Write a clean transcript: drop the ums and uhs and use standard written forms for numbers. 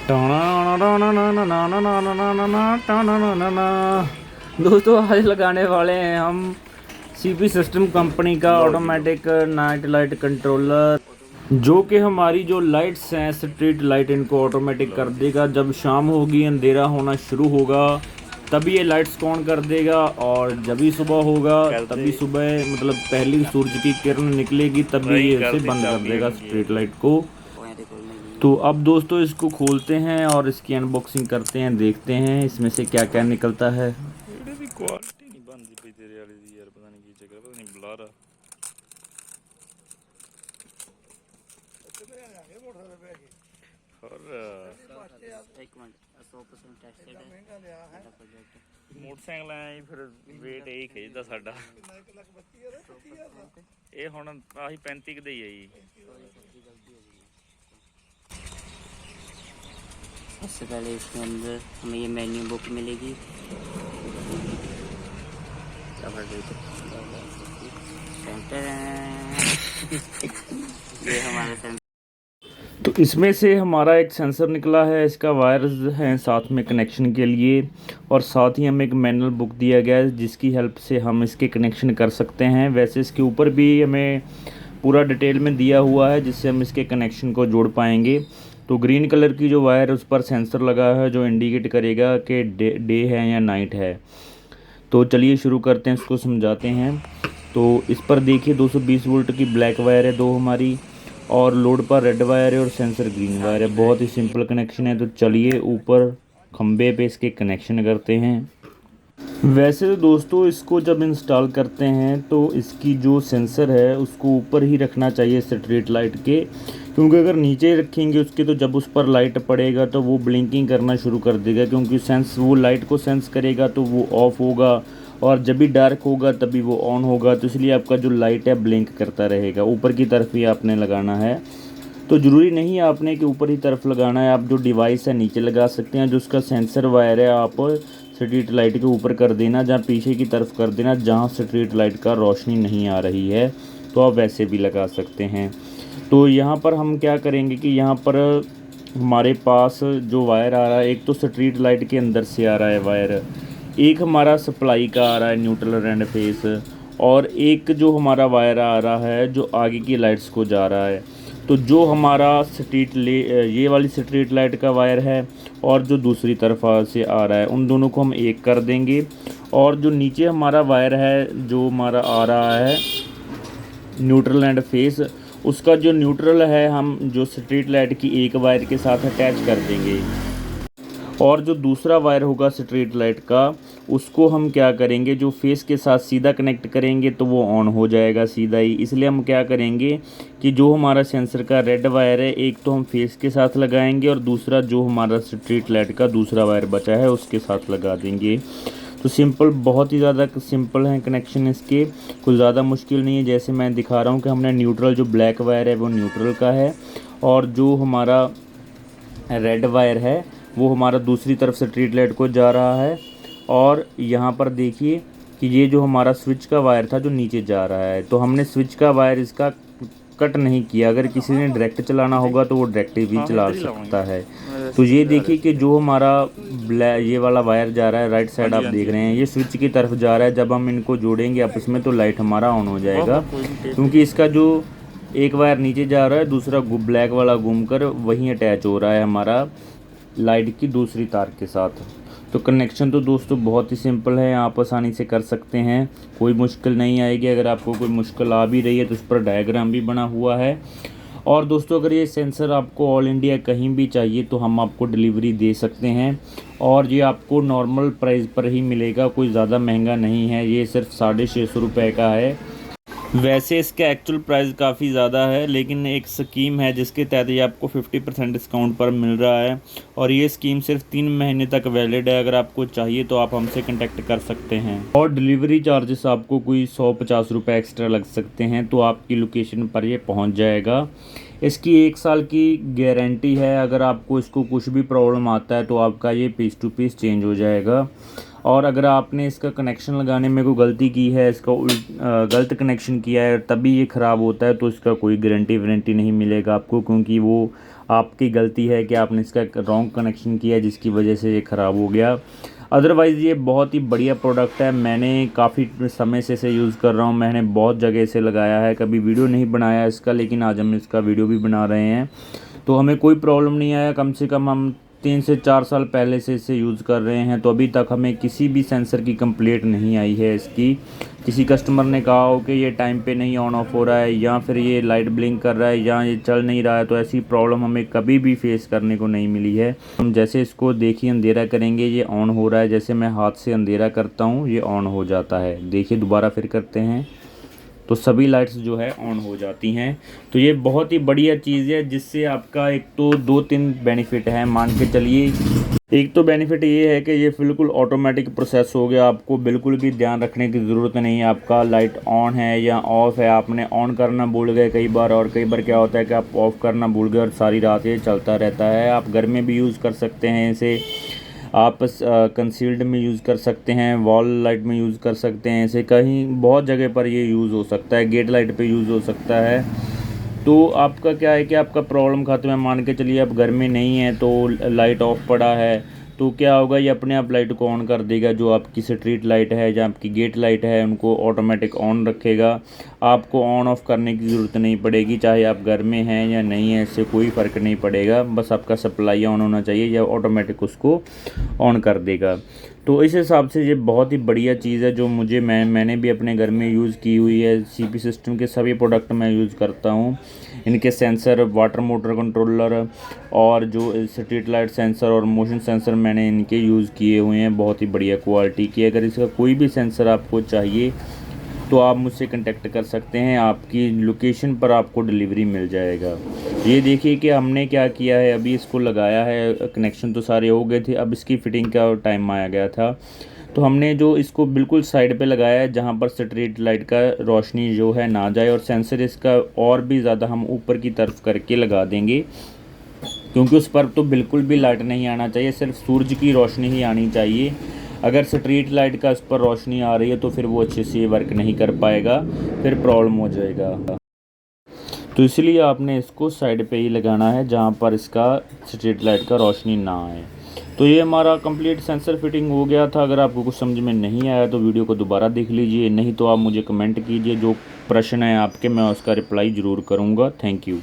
दोस्तों आज लगाने वाले हैं हम सीपी सिस्टम कंपनी का ऑटोमेटिक नाइट लाइट कंट्रोलर, जो कि हमारी जो लाइट्स हैं स्ट्रीट लाइट इनको ऑटोमेटिक कर देगा। जब शाम होगी अंधेरा होना शुरू होगा तभी ये लाइट्स ऑन कर देगा, और जब भी सुबह होगा तभी सुबह मतलब पहली सूरज की किरण निकलेगी तभी ये इसे बंद कर देगा स्ट्रीट लाइट को। तो अब दोस्तों इसको खोलते हैं और इसकी अनबॉक्सिंग करते हैं, देखते हैं इसमें से क्या क्या निकलता है। क्वालिटी नहीं बनती पई तेरे वाले दी यार, पता नहीं की चक्कर, पता नहीं बुला रहा मोटरसाइकिल आया फिर वेट यही खिंचदा साडा। ये हुण आही 35 दे ही है जी। सबसे पहले इसके अंदर हमें ये मेन्यू बुक मिलेगी। ये हमारा सेंटर। तो इसमें से हमारा एक सेंसर निकला है, इसका वायर्स हैं साथ में कनेक्शन के लिए, और साथ ही हमें एक मैनुअल बुक दिया गया है जिसकी हेल्प से हम इसके कनेक्शन कर सकते हैं। वैसे इसके ऊपर भी हमें पूरा डिटेल में दिया हुआ है जिससे हम इसके कनेक्शन को जोड़ पाएंगे। तो ग्रीन कलर की जो वायर उस पर सेंसर लगा है जो इंडिकेट करेगा कि डे है या नाइट है। तो चलिए शुरू करते हैं, इसको समझाते हैं। तो इस पर देखिए 220 वोल्ट की ब्लैक वायर है दो हमारी, और लोड पर रेड वायर है और सेंसर ग्रीन वायर है। बहुत ही सिंपल कनेक्शन है। तो चलिए ऊपर खंबे पे इसके कनेक्शन करते हैं। वैसे तो दोस्तों इसको जब इंस्टॉल करते हैं तो इसकी जो सेंसर है उसको ऊपर ही रखना चाहिए स्ट्रीट लाइट के, क्योंकि अगर नीचे रखेंगे उसके तो जब उस पर लाइट पड़ेगा तो वो ब्लिंकिंग करना शुरू कर देगा, क्योंकि वो लाइट को सेंस करेगा तो वो ऑफ होगा, और जब भी डार्क होगा तभी वो ऑन होगा। तो इसलिए आपका जो लाइट है ब्लिंक करता रहेगा। ऊपर की तरफ ही आपने लगाना है। तो ज़रूरी नहीं है आपने कि ऊपर ही तरफ लगाना है, आप जो डिवाइस है नीचे लगा सकते हैं। जो उसका सेंसर वायर है आप स्ट्रीट लाइट के ऊपर कर देना, जहाँ पीछे की तरफ कर देना जहाँ स्ट्रीट लाइट का रोशनी नहीं आ रही है, तो आप वैसे भी लगा सकते हैं। तो यहाँ पर हम क्या करेंगे कि यहाँ पर हमारे पास जो वायर आ रहा है, एक तो स्ट्रीट लाइट के अंदर से आ रहा है वायर, एक हमारा सप्लाई का आ रहा है न्यूट्रल एंड फेस, और एक जो हमारा वायर आ रहा है जो आगे की लाइट्स को जा रहा है। तो जो हमारा ये वाली स्ट्रीट लाइट का वायर है और जो दूसरी तरफ से आ रहा है, उन दोनों को हम एक कर देंगे। और जो नीचे हमारा वायर है जो हमारा आ रहा है न्यूट्रल एंड फेस, उसका जो न्यूट्रल है हम जो स्ट्रीट लाइट की एक वायर के साथ अटैच कर देंगे, और जो दूसरा वायर होगा स्ट्रीट लाइट का उसको हम क्या करेंगे जो फेस के साथ सीधा कनेक्ट करेंगे तो वो ऑन हो जाएगा सीधा ही। इसलिए हम क्या करेंगे कि जो हमारा सेंसर का रेड वायर है एक तो हम फेस के साथ लगाएंगे, और दूसरा जो हमारा स्ट्रीट लाइट का दूसरा वायर बचा है उसके साथ लगा देंगे। तो सिंपल, बहुत ही ज़्यादा सिंपल है कनेक्शन इसके, कुछ ज़्यादा मुश्किल नहीं है। जैसे मैं दिखा रहा हूँ कि हमने न्यूट्रल जो ब्लैक वायर है वो न्यूट्रल का है, और जो हमारा रेड वायर है वो हमारा दूसरी तरफ से स्ट्रीट लाइट को जा रहा है। और यहाँ पर देखिए कि ये जो हमारा स्विच का वायर था जो नीचे जा रहा है, तो हमने स्विच का वायर इसका कट नहीं किया। अगर किसी ने डायरेक्ट चलाना होगा तो वो डायरेक्ट भी चला सकता है। तो ये देखिए कि जो हमारा ये वाला वायर जा रहा है राइट साइड, आप देख रहे हैं ये स्विच की तरफ जा रहा है। जब हम इनको जोड़ेंगे आपस में तो लाइट हमारा ऑन हो जाएगा, क्योंकि इसका जो एक वायर नीचे जा रहा है दूसरा ब्लैक वाला घूमकर वहीं अटैच हो रहा है हमारा लाइट की दूसरी तार के साथ। तो कनेक्शन तो दोस्तों बहुत ही सिंपल है, आप आसानी से कर सकते हैं, कोई मुश्किल नहीं आएगी। अगर आपको कोई मुश्किल आ भी रही है तो उस पर डायग्राम भी बना हुआ है। और दोस्तों अगर ये सेंसर आपको ऑल इंडिया कहीं भी चाहिए तो हम आपको डिलीवरी दे सकते हैं, और ये आपको नॉर्मल प्राइस पर ही मिलेगा, कोई ज़्यादा महंगा नहीं है। ये सिर्फ 650 रुपये का है। वैसे इसका एक्चुअल प्राइस काफ़ी ज़्यादा है, लेकिन एक स्कीम है जिसके तहत ये आपको 50% डिस्काउंट पर मिल रहा है, और ये स्कीम सिर्फ 3 महीने तक वैलिड है। अगर आपको चाहिए तो आप हमसे कांटेक्ट कर सकते हैं, और डिलीवरी चार्जेस आपको कोई 150 रुपये एक्स्ट्रा लग सकते हैं, तो आपकी लोकेशन पर ये पहुंच जाएगा। इसकी 1 साल की गारंटी है। अगर आपको इसको कुछ भी प्रॉब्लम आता है तो आपका ये पीस टू पीस चेंज हो जाएगा। और अगर आपने इसका कनेक्शन लगाने में कोई गलती की है, इसका गलत कनेक्शन किया है तभी ये ख़राब होता है, तो इसका कोई गारंटी वारंटी नहीं मिलेगा आपको, क्योंकि वो आपकी गलती है कि आपने इसका रॉन्ग कनेक्शन किया जिसकी वजह से ये ख़राब हो गया। अदरवाइज़ ये बहुत ही बढ़िया प्रोडक्ट है, मैंने काफ़ी समय से इसे यूज़ कर रहा हूँ, मैंने बहुत जगह इसे लगाया है, कभी वीडियो नहीं बनाया इसका, लेकिन आज हम इसका वीडियो भी बना रहे हैं। तो हमें कोई प्रॉब्लम नहीं आया, कम से कम हम 3 से 4 साल पहले से इसे यूज़ कर रहे हैं, तो अभी तक हमें किसी भी सेंसर की कंप्लेंट नहीं आई है इसकी। किसी कस्टमर ने कहा हो कि ये टाइम पे नहीं ऑन ऑफ हो रहा है, या फिर ये लाइट ब्लिंक कर रहा है, या ये चल नहीं रहा है, तो ऐसी प्रॉब्लम हमें कभी भी फेस करने को नहीं मिली है। हम जैसे इसको देखिए अंधेरा करेंगे, ये ऑन हो रहा है, जैसे मैं हाथ से अंधेरा करता हूँ ये ऑन हो जाता है। देखिए दोबारा फिर करते हैं तो सभी लाइट्स जो है ऑन हो जाती हैं। तो ये बहुत ही बढ़िया चीज़ है, जिससे आपका एक तो 2-3 बेनिफिट है, मान के चलिए। एक तो बेनिफिट ये है कि ये बिल्कुल ऑटोमेटिक प्रोसेस हो गया, आपको बिल्कुल भी ध्यान रखने की ज़रूरत नहीं है आपका लाइट ऑन है या ऑफ़ है। आपने ऑन करना भूल गए कई बार, और कई बार क्या होता है कि आप ऑफ़ करना भूल गए और सारी रात ये चलता रहता है। आप घर में भी यूज़ कर सकते हैं इसे, आप कंसील्ड में यूज़ कर सकते हैं, वॉल लाइट में यूज़ कर सकते हैं इसे, कहीं बहुत जगह पर ये यूज़ हो सकता है, गेट लाइट पे यूज़ हो सकता है। तो आपका क्या है कि आपका प्रॉब्लम ख़त्म है। मान के चलिए आप घर में नहीं है तो लाइट ऑफ पड़ा है, तो क्या होगा, ये अपने आप लाइट को ऑन कर देगा। जो आपकी स्ट्रीट लाइट है या आपकी गेट लाइट है उनको ऑटोमेटिक ऑन रखेगा, आपको ऑन ऑफ़ करने की ज़रूरत नहीं पड़ेगी। चाहे आप घर में हैं या नहीं है, इससे कोई फ़र्क नहीं पड़ेगा, बस आपका सप्लाई ऑन होना चाहिए या ऑटोमेटिक उसको ऑन कर देगा। तो इस हिसाब से ये बहुत ही बढ़िया चीज़ है, जो मैंने भी अपने घर में यूज़ की हुई है। सीपी सिस्टम के सभी प्रोडक्ट मैं यूज़ करता हूँ, इनके सेंसर, वाटर मोटर कंट्रोलर और जो स्ट्रीट लाइट सेंसर और मोशन सेंसर मैंने इनके यूज़ किए हुए हैं, बहुत ही बढ़िया क्वालिटी की। अगर इसका कोई भी सेंसर आपको चाहिए तो आप मुझसे कांटेक्ट कर सकते हैं, आपकी लोकेशन पर आपको डिलीवरी मिल जाएगा। ये देखिए कि हमने क्या किया है, अभी इसको लगाया है, कनेक्शन तो सारे हो गए थे, अब इसकी फ़िटिंग का टाइम आया गया था। तो हमने जो इसको बिल्कुल साइड पे लगाया है, जहाँ पर स्ट्रीट लाइट का रोशनी जो है ना जाए, और सेंसर इसका और भी ज़्यादा हम ऊपर की तरफ करके लगा देंगे, क्योंकि उस पर तो बिल्कुल भी लाइट नहीं आना चाहिए, सिर्फ सूरज की रोशनी ही आनी चाहिए। अगर स्ट्रीट लाइट का उस पर रोशनी आ रही है तो फिर वो अच्छे से वर्क नहीं कर पाएगा, फिर प्रॉब्लम हो जाएगा। तो इसलिए आपने इसको साइड पे ही लगाना है, जहाँ पर इसका स्ट्रीट लाइट का रोशनी ना आए। तो ये हमारा कंप्लीट सेंसर फिटिंग हो गया था। अगर आपको कुछ समझ में नहीं आया तो वीडियो को दोबारा देख लीजिए, नहीं तो आप मुझे कमेंट कीजिए, जो प्रश्न है आपके मैं उसका रिप्लाई ज़रूर करूँगा। Thank you.